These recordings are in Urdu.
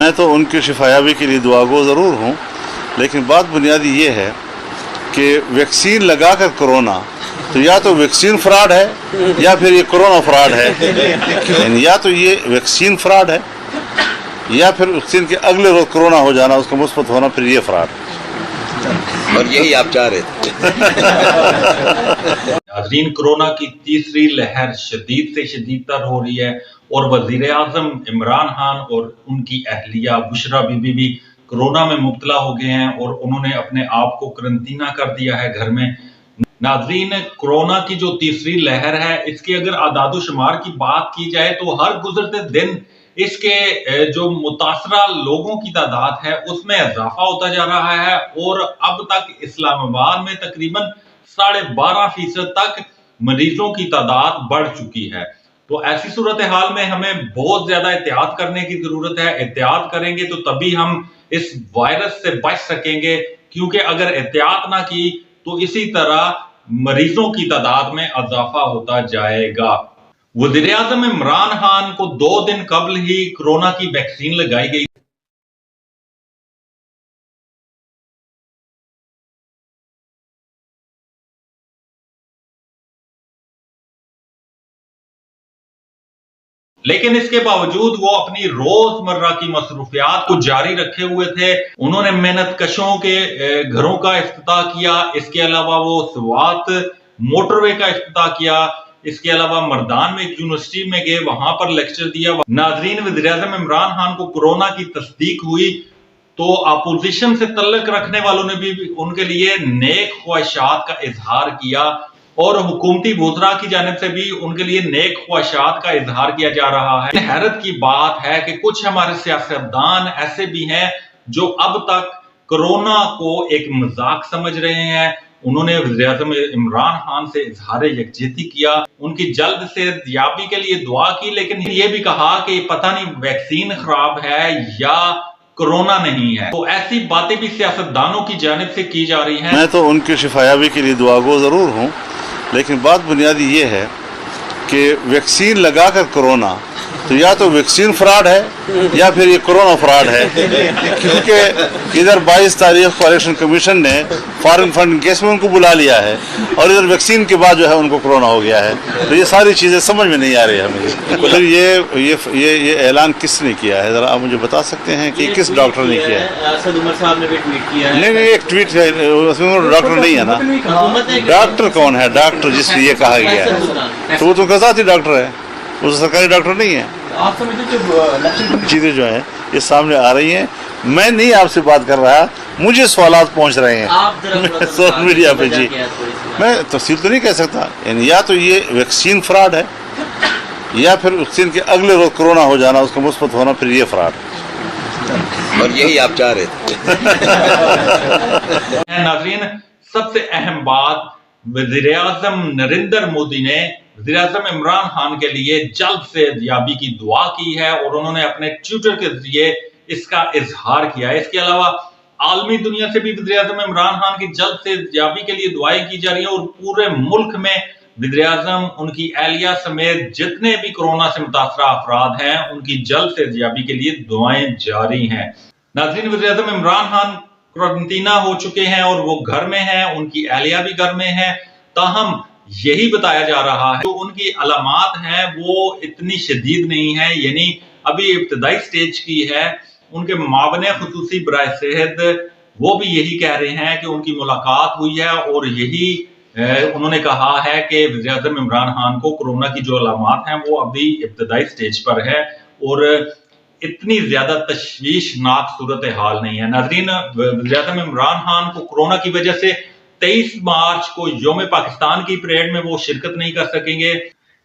میں تو ان کی شفایابی کے لیے دعا گو ضرور ہوں، لیکن بات بنیادی یہ ہے کہ ویکسین لگا کر کرونا تو یا تو ویکسین فراڈ ہے یا پھر یہ کرونا فراڈ ہے، یعنی یا تو یہ ویکسین فراڈ ہے یا پھر ویکسین کے اگلے روز کرونا ہو جانا، اس کا مثبت ہونا، پھر یہ فراڈ ہے۔ اور یہی آپ چاہ رہے تھے۔ ناظرین، کرونا کی تیسری لہر شدید سے شدید تر ہو رہی ہے اور وزیر اعظم عمران خان اور ان کی اہلیہ بشرا بی بی بھی کرونا میں مبتلا ہو گئے ہیں اور انہوں نے اپنے آپ کو قرنطینہ کر دیا ہے گھر میں۔ ناظرین، کرونا کی جو تیسری لہر ہے، اس کے اگر اعداد و شمار کی بات کی جائے تو ہر گزرتے دن اس کے جو متاثرہ لوگوں کی تعداد ہے اس میں اضافہ ہوتا جا رہا ہے اور اب تک اسلام آباد میں تقریباً 12.5% تک مریضوں کی تعداد بڑھ چکی ہے۔ تو ایسی صورتحال میں ہمیں بہت زیادہ احتیاط کرنے کی ضرورت ہے۔ احتیاط کریں گے تو تبھی ہم اس وائرس سے بچ سکیں گے، کیونکہ اگر احتیاط نہ کی تو اسی طرح مریضوں کی تعداد میں اضافہ ہوتا جائے گا۔ وزیر اعظم عمران خان کو 2 دن قبل ہی کرونا کی ویکسین لگائی گئی، لیکن اس کے باوجود وہ اپنی روزمرہ کی مصروفیات کو جاری رکھے ہوئے تھے۔ انہوں نے محنت کشوں کے گھروں کا افتتاح کیا، اس کے علاوہ وہ سوات موٹر وے کا افتتاح کیا، اس کے علاوہ مردان میں ایک یونیورسٹی میں گئے، وہاں پر لیکچر دیا۔ ناظرین، وزیر اعظم عمران خان کو کورونا کی تصدیق ہوئی تو اپوزیشن سے تعلق رکھنے والوں نے بھی ان کے لیے نیک خواہشات کا اظہار کیا اور حکومتی وزراء کی جانب سے بھی ان کے لیے نیک خواہشات کا اظہار کیا جا رہا ہے۔ حیرت کی بات ہے کہ کچھ ہمارے سیاستدان ایسے بھی ہیں جو اب تک کرونا کو ایک مذاق سمجھ رہے ہیں۔ انہوں نے وزیر اعظم عمران خان سے اظہار یکجہتی کیا، ان کی جلد صحتیابی کے لیے دعا کی، لیکن یہ بھی کہا کہ پتہ نہیں ویکسین خراب ہے یا کرونا نہیں ہے۔ تو ایسی باتیں بھی سیاستدانوں کی جانب سے کی جا رہی ہیں۔ میں تو ان کی شفایابی کے لیے دعا گو ضرور ہوں، لیکن بات بنیادی یہ ہے کہ ویکسین لگا کر کرونا تو یا تو ویکسین فراڈ ہے یا پھر یہ کرونا فراڈ ہے، کیونکہ ادھر 22 تاریخ کو الیکشن کمیشن نے فارن فنڈ کیس میں ان کو بلا لیا ہے اور ادھر ویکسین کے بعد جو ہے ان کو کرونا ہو گیا ہے۔ تو یہ ساری چیزیں سمجھ میں نہیں آ رہی ہمیں۔ پھر یہ اعلان کس نے کیا ہے، ذرا آپ مجھے بتا سکتے ہیں کہ کس ڈاکٹر نے کیا ہے؟ اسد عمر صاحب نے بھی ٹویٹ کیا ہے۔ نہیں، ایک ٹویٹ ہے، اس میں ڈاکٹر نہیں ہے نا۔ ڈاکٹر کون ہے؟ ڈاکٹر جس سے یہ کہا گیا ہے تو وہ تو ذاتی ڈاکٹر ہے، وہ سرکاری ڈاکٹر نہیں ہے۔ چیزیں جو ہیں یہ سامنے آ رہی ہیں، میں نہیں آپ سے بات کر رہا، مجھے سوالات پہنچ رہے ہیں سوشل میڈیا پہ۔ جی میں تفصیل تو نہیں کہہ سکتا، یعنی یا تو یہ ویکسین فراڈ ہے یا پھر ویکسین کے اگلے روز کرونا ہو جانا، اس کا مثبت ہونا، پھر یہ فراڈ ہے۔ اور یہی آپ چاہ رہے تھے۔ ناظرین، سب سے اہم بات، وزیر اعظم نریندر مودی نے وزیر اعظم عمران خان کے لیے جلد صحتیابی کی دعا کی ہے اور انہوں نے اپنے ٹویٹر کے ذریعے اس کا اظہار کیا ہے۔ اس کے علاوہ عالمی دنیا سے بھی وزیر اعظم عمران خان کی جلد صحتیابی کے لیے دعائیں کی جا رہی ہیں اور پورے ملک میں وزیر اعظم، ان کی اہلیہ سمیت جتنے بھی کورونا سے متاثرہ افراد ہیں، ان کی جلد صحتیابی کے لیے دعائیں جاری ہیں۔ ناظرین، وزیر اعظم عمران خان قرنطینہ ہو چکے ہیں اور وہ گھر میں ہیں، ان کی اہلیہ بھی گھر میں ہیں، تاہم یہی بتایا جا رہا ہے جو ان کی علامات ہیں وہ اتنی شدید نہیں ہیں، یعنی ابھی ابتدائی سٹیج کی ہے۔ ان کے معاون خصوصی برائے صحت وہ بھی یہی کہہ رہے ہیں کہ ان کی ملاقات ہوئی ہے اور یہی انہوں نے کہا ہے کہ وزیر اعظم عمران خان کو کورونا کی جو علامات ہیں وہ ابھی ابتدائی سٹیج پر ہے اور اتنی زیادہ تشویشناک صورتحال نہیں ہے۔ ناظرین، وزیر اعظم عمران خان کو کورونا کی وجہ سے 23 مارچ کو یوم پاکستان کی پریڈ میں وہ شرکت نہیں کر سکیں گے۔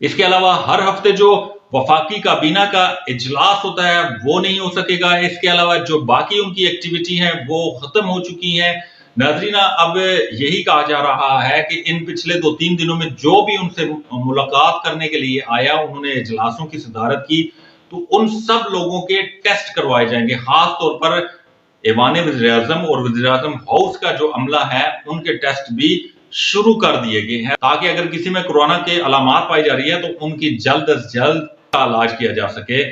اس کے علاوہ ہر ہفتے جو وفاقی کابینہ کا اجلاس ہوتا ہے وہ نہیں ہو سکے گا۔ اس کے علاوہ جو باقی ان کی ایکٹیویٹی ہیں وہ ختم ہو چکی ہیں۔ ناظرین، اب یہی کہا جا رہا ہے کہ ان پچھلے 2-3 دنوں میں جو بھی ان سے ملاقات کرنے کے لیے آیا، انہوں نے اجلاسوں کی صدارت کی، تو ان سب لوگوں کے ٹیسٹ کروائے جائیں گے۔ خاص طور پر ایوان وزیر اعظم اور وزیر اعظم ہاؤس کا جو عملہ ہے ان کے ٹیسٹ بھی شروع کر دیے گئے ہیں تاکہ اگر کسی میں کورونا کے علامات پائی جا رہی ہے تو ان کی جلد از جلد علاج کیا جا سکے۔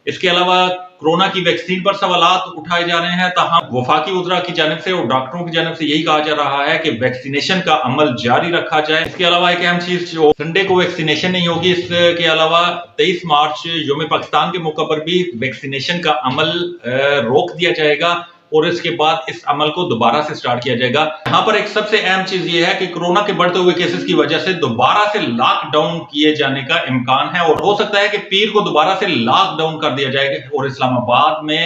اس کے علاوہ کورونا کی ویکسین پر سوالات اٹھائے جا رہے ہیں، تاہم وفاقی وزراء کی جانب سے اور ڈاکٹروں کی جانب سے یہی کہا جا رہا ہے کہ ویکسینیشن کا عمل جاری رکھا جائے۔ اس کے علاوہ ایک اہم چیز جو سنڈے کو ویکسینیشن نہیں ہوگی، اس کے علاوہ 23 مارچ یوم پاکستان کے موقع پر بھی ویکسینیشن کا عمل روک دیا جائے گا اور اس کے بعد اس عمل کو دوبارہ سے سٹارٹ کیا جائے گا۔ یہاں پر ایک سب سے اہم چیز یہ ہے کہ کورونا کے بڑھتے ہوئے کیسز کی وجہ سے دوبارہ سے لاک ڈاؤن کیے جانے کا امکان ہے، اور ہو سکتا ہے کہ پیر کو دوبارہ سے لاک ڈاؤن کر دیا جائے گا اور اسلام آباد میں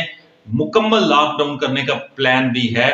مکمل لاک ڈاؤن کرنے کا پلان بھی ہے۔